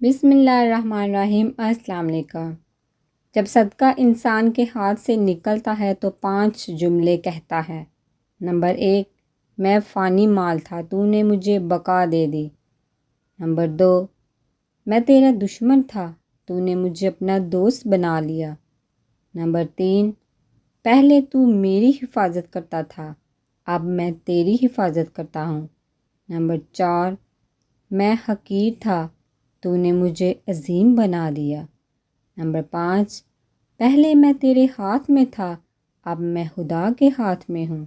بسم اللہ الرحمن الرحیم۔ السلام علیکم۔ جب صدقہ انسان کے ہاتھ سے نکلتا ہے تو 5 جملے کہتا ہے۔ نمبر 1، میں فانی مال تھا، تو نے مجھے بقا دے دی۔ نمبر 2، میں تیرا دشمن تھا، تو نے مجھے اپنا دوست بنا لیا۔ نمبر 3، پہلے تو میری حفاظت کرتا تھا، اب میں تیری حفاظت کرتا ہوں۔ نمبر 4، میں حقیر تھا، تو نے مجھے عظیم بنا دیا۔ نمبر 5، پہلے میں تیرے ہاتھ میں تھا، اب میں خدا کے ہاتھ میں ہوں۔